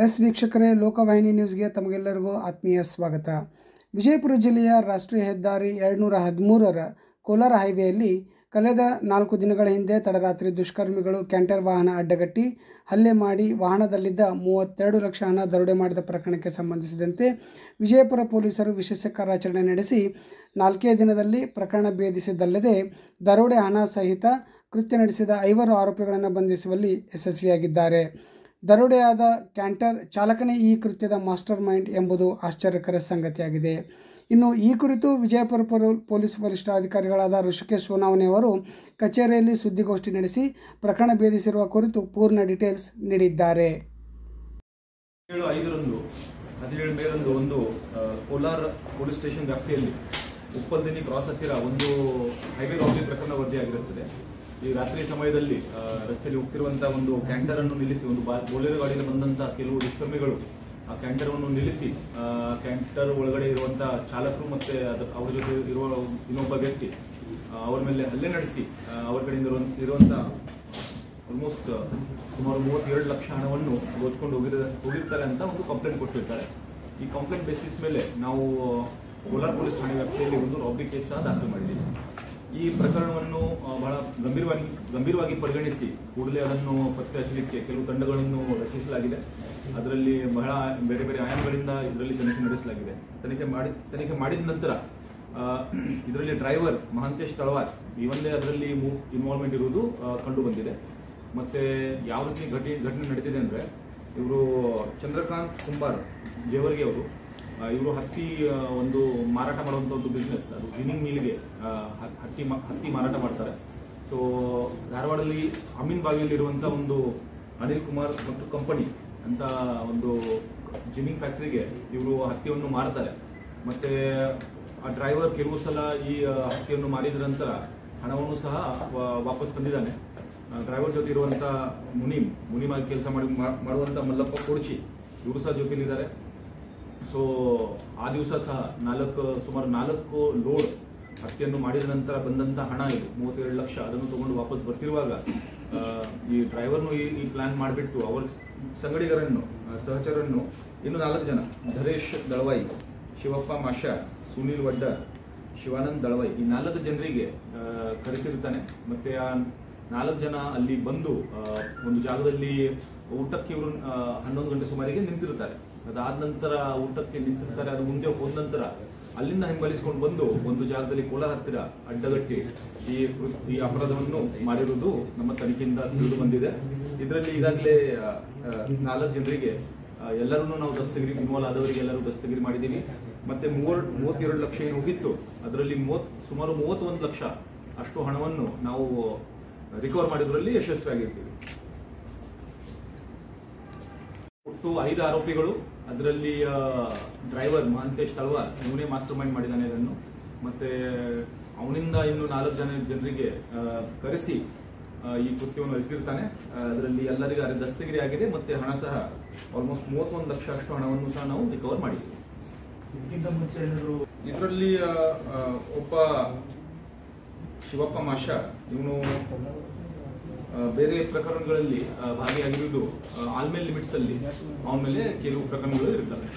S ವೀಕ್ಷಕರೇ, ಲೋಕವಾಹಿನಿ ನ್ಯೂಸ್ಗೆ ತಮಗೆಲ್ಲರಿಗೂ ಆತ್ಮೀಯ ಸ್ವಾಗತ. ವಿಜಯಪುರ ಜಿಲ್ಲೆಯ ರಾಷ್ಟ್ರೀಯ ಹೆದ್ದಾರಿ 213ರ ಕೋಲಾರ ಹೈವೇಯಲ್ಲಿ ಕಳೆದ 4 ದಿನಗಳ ಹಿಂದೆ ತಡರಾತ್ರಿ ದುಷ್ಕರ್ಮಿಗಳು ಕ್ಯಾಂಟರ್ ವಾಹನ ಅಡ್ಡಗಟ್ಟಿ ಹಲ್ಲೆ ಮಾಡಿ ವಾಹನದಲ್ಲಿದ್ದ 32 ಲಕ್ಷ ಹಣ ದರೋಡೆ ಮಾಡಿದ ಪ್ರಕರಣಕ್ಕೆ ಸಂಬಂಧಿಸಿದಂತೆ ವಿಜಯಪುರ ಪೊಲೀಸರು ವಿಶೇಷ ಕಾರ್ಯಾಚರಣೆ ನಡೆಸಿ 4 ದಿನದಲ್ಲಿ ಪ್ರಕರಣ ಭೇದಿಸಿದ್ದಲ್ಲದೆ ದರೋಡೆ ಹಣ ಸಹಿತ ಕೃತ್ಯ ನಡೆಸಿದ 5 ಆರೋಪಿಗಳನ್ನು ಬಂಧಿಸುವಲ್ಲಿ ಯಶಸ್ವಿಯಾಗಿದ್ದಾರೆ. ದರೋಡೆಯಾದ ಕ್ಯಾಂಟರ್ ಚಾಲಕನೇ ಈ ಕೃತ್ಯದ ಮಾಸ್ಟರ್ ಮೈಂಡ್ ಎಂಬುದು ಆಶ್ಚರ್ಯಕರ ಸಂಗತಿಯಾಗಿದೆ. ಇನ್ನು ಈ ಕುರಿತು ವಿಜಯಪುರ ಪೊಲೀಸ್ ವರಿಷ್ಠಾಧಿಕಾರಿಗಳಾದ ಋಷಿಕೇಶ್ ಸೋನಾವನೆ ಅವರು ಕಚೇರಿಯಲ್ಲಿ ಸುದ್ದಿಗೋಷ್ಠಿ ನಡೆಸಿ ಪ್ರಕರಣ ಭೇದಿಸಿರುವ ಕುರಿತು ಪೂರ್ಣ ಡೀಟೇಲ್ಸ್ ನೀಡಿದ್ದಾರೆ. 17 ಮೇರಂದು ಒಂದು ಕೋಲಾರ ಪೊಲೀಸ್ ಸ್ಟೇಷನ್ ವ್ಯಾಪ್ತಿಯಲ್ಲಿ ಉಪ್ಪಲ್ದಿನಿ ಕ್ರಾಸ್ ಹತ್ತಿರ ಒಂದು ಹೈವೇ ರಾಬರಿ ಪ್ರಕರಣ ವರದಿಯಾಗಿರುತ್ತದೆ. ಈ ರಾತ್ರಿ ಸಮಯದಲ್ಲಿ ರಸ್ತೆಯಲ್ಲಿ ಹೋಗ್ತಿರುವಂತಹ ಒಂದು ಕ್ಯಾಂಟರ್ ಅನ್ನು ನಿಲ್ಲಿಸಿ, ಒಂದು ಬೋಲೆರೋ ಗಾಡಿಯಲ್ಲಿ ಬಂದಂತಹ ಕೆಲವು ದುಷ್ಕರ್ಮಿಗಳು ಆ ಕ್ಯಾಂಟರ್ ಅನ್ನು ನಿಲ್ಲಿಸಿ ಕ್ಯಾಂಟರ್ ಒಳಗಡೆ ಇರುವಂತಹ ಚಾಲಕರು ಮತ್ತೆ ಅವರ ಜೊತೆ ಇರುವ ಇನ್ನೊಬ್ಬ ವ್ಯಕ್ತಿ ಅವರ ಮೇಲೆ ಹಲ್ಲೆ ನಡೆಸಿ ಅವರ ಕಡೆಯಿಂದ ಇರುವಂತಹ ಆಲ್ಮೋಸ್ಟ್ ಸುಮಾರು 32 ಲಕ್ಷ ಹಣವನ್ನು ದೋಚ್ಕೊಂಡು ಹೋಗಿರ್ತಾರೆ ಅಂತ ಒಂದು ಕಂಪ್ಲೇಂಟ್ ಕೊಟ್ಟಿರ್ತಾರೆ. ಈ ಕಂಪ್ಲೇಂಟ್ ಬೇಸಿಸ್ ಮೇಲೆ ನಾವು ಕೋಲಾರ ಪೊಲೀಸ್ ಠಾಣೆ ವ್ಯಾಪ್ತಿಯಲ್ಲಿ ಒಂದು ರಾಬರಿ ಕೇಸ್ ಸಹ ದಾಖಲು ಮಾಡಿದ್ದೀವಿ. ಈ ಪ್ರಕರಣವನ್ನು ಬಹಳ ಗಂಭೀರವಾಗಿ ಪರಿಗಣಿಸಿ ಕೂಡಲೇ ಅದನ್ನು ಪತ್ತೆ ಹಚ್ಚಲಿಕ್ಕೆ ಕೆಲವು ತಂಡಗಳನ್ನು ರಚಿಸಲಾಗಿದೆ. ಅದರಲ್ಲಿ ಬಹಳ ಬೇರೆ ಬೇರೆ ಆಯಾಮಗಳಿಂದ ಇದರಲ್ಲಿ ತನಿಖೆ ನಡೆಸಲಾಗಿದೆ. ತನಿಖೆ ಮಾಡಿದ ನಂತರ ಇದರಲ್ಲಿ ಡ್ರೈವರ್ ಮಹಾಂತೇಶ್ ತಳವಾರ್ ಇವೊಂದೇ ಅದರಲ್ಲಿ ಇನ್ವಾಲ್ವ್ಮೆಂಟ್ ಇರುವುದು ಕಂಡು ಬಂದಿದೆ. ಮತ್ತೆ ಯಾವ ರೀತಿ ಘಟನೆ ನಡೆದಿದೆ ಅಂದರೆ, ಇವರು ಚಂದ್ರಕಾಂತ್ ಕುಂಬಾರ್ ಜೇವರ್ಗಿ ಅವರು ಇವರು ಹತ್ತಿ ಒಂದು ಮಾರಾಟ ಮಾಡುವಂಥ ಒಂದು ಬಿಸ್ನೆಸ್, ಅದು ಜಿನಿಂಗ್ ಮಿಲ್ಗೆ ಹತ್ತಿ ಮಾರಾಟ ಮಾಡ್ತಾರೆ. ಸೊ ಧಾರವಾಡದಲ್ಲಿ ಅಮೀನ್ ಬಾವಿಯಲ್ಲಿ ಇರುವಂಥ ಒಂದು ಅನಿಲ್ ಕುಮಾರ್ ಮತ್ತು ಕಂಪನಿ ಅಂತ ಒಂದು ಜಿನಿಂಗ್ ಫ್ಯಾಕ್ಟ್ರಿಗೆ ಇವರು ಹತ್ತಿಯನ್ನು ಮಾರ್ತಾರೆ. ಮತ್ತೆ ಆ ಡ್ರೈವರ್ ಕೆಲವು ಸಲ ಈ ಹತ್ತಿಯನ್ನು ಮಾರಿದ ನಂತರ ಹಣವನ್ನು ಸಹ ವಾಪಸ್ ತಂದಿದ್ದಾನೆ. ಡ್ರೈವರ್ ಜೊತೆ ಇರುವಂಥ ಮುನಿಮಾಗಿ ಕೆಲಸ ಮಾಡುವಂಥ ಮಲ್ಲಪ್ಪ ಕೊಡ್ಚಿ ಇವರು ಸಹ ಜೊತೆಲಿದ್ದಾರೆ. ಸೊ ಆ ದಿವಸ ಸಹ ಸುಮಾರು 4 ಲೋಡ್ ಹತ್ಯೆಯನ್ನು ಮಾಡಿದ ನಂತರ ಬಂದಂಥ ಹಣ ಇದು 32 ಲಕ್ಷ, ಅದನ್ನು ತಗೊಂಡು ವಾಪಸ್ ಬರ್ತಿರುವಾಗ ಈ ಡ್ರೈವರ್ನು ಈ ಪ್ಲಾನ್ ಮಾಡಿಬಿಟ್ಟು ಅವರ ಸಹಚರನ್ನು ಇನ್ನು 4 ಜನ, ಧರೇಶ್ ದಳವಾಯಿ, ಶಿವಪ್ಪ ಮಾಷಾ, ಸುನೀಲ್ ವಡ್ಡ, ಶಿವಾನಂದ್ ದಳವಾಯಿ, ಈ 4 ಜನರಿಗೆ ಕರೆಸಿರ್ತಾನೆ. ಮತ್ತೆ ಆ 4 ಜನ ಅಲ್ಲಿ ಬಂದು ಒಂದು ಜಾಗದಲ್ಲಿ ಊಟಕ್ಕೆ ಇವರು 11 ಗಂಟೆ ಸುಮಾರಿಗೆ ನಿಂತಿರ್ತಾರೆ. ಅದಾದ ನಂತರ ಊಟಕ್ಕೆ ನಿಂತಿರ್ತಾರೆ. ಅದು ಮುಂದೆ ಹೋದ ನಂತರ ಅಲ್ಲಿಂದ ಹಿಂಬಾಲಿಸಿಕೊಂಡು ಬಂದು ಒಂದು ಜಾಗದಲ್ಲಿ ಕೋಲಾರ ಹತ್ತಿರ ಅಡ್ಡಗಟ್ಟಿ ಈ ಅಪರಾಧವನ್ನು ಮಾಡಿರುವುದು ನಮ್ಮ ತನಿಖೆಯಿಂದ ತಿಳಿದು ಬಂದಿದೆ. ಇದರಲ್ಲಿ ಈಗಾಗಲೇ 4 ಜನರಿಗೆ ಎಲ್ಲರನ್ನೂ ನಾವು ದಸ್ತಗಿರಿ, ಇನ್ವಾಲ್ವ್ ಆದವರಿಗೆ ಎಲ್ಲರೂ ದಸ್ತಗಿರಿ ಮಾಡಿದ್ದೀವಿ. ಮತ್ತೆ 32 ಲಕ್ಷ ಏನು ಹೋಗಿತ್ತು ಅದರಲ್ಲಿ ಸುಮಾರು 31 ಲಕ್ಷ ಅಷ್ಟು ಹಣವನ್ನು ನಾವು ರಿಕವರ್ ಮಾಡಿದ್ರಲ್ಲಿ ಯಶಸ್ವಿಯಾಗಿರ್ತೀವಿ. ಒಟ್ಟು 5 ಆರೋಪಿಗಳು, ಅದರಲ್ಲಿ ಡ್ರೈವರ್ ಮಹಾಂತೇಶ್ ತಳವಾರ್ ಇವನೇ ಮಾಸ್ಟರ್ ಮೈಂಡ್ ಮಾಡಿದ್ದಾನೆ ಇದನ್ನು. ಮತ್ತೆ ಅವನಿಂದ ಇನ್ನು 4 ಜನರಿಗೆ ಕರೆಸಿ ಈ ಕೃತ್ಯವನ್ನು ಎಸಗಿರ್ತಾನೆ. ಅದರಲ್ಲಿ ಎಲ್ಲರಿಗೂ ದಸ್ತಗಿರಿ ಆಗಿದೆ. ಮತ್ತೆ ಹಣ ಸಹ ಆಲ್ಮೋಸ್ಟ್ 31 ಲಕ್ಷ ಅಷ್ಟು ಹಣವನ್ನು ಸಹ ನಾವು ರಿಕವರ್ ಮಾಡಿದ್ದೀವಿ. ಇದರಲ್ಲಿ ಒಬ್ಬ ಶಿವಪ್ಪ ಮಾಷಾ ಇವನು ಬೇರೆ ಪ್ರಕರಣಗಳಲ್ಲಿ ಭಾಗಿಯಾಗಿರುವುದು ಆಲ್ಮೇಲ್ ಲಿಮಿಟ್ಸ್ ಅಲ್ಲಿ ಅವನ ಮೇಲೆ ಕೆಲವು ಪ್ರಕರಣಗಳು ಇರ್ತವೆ.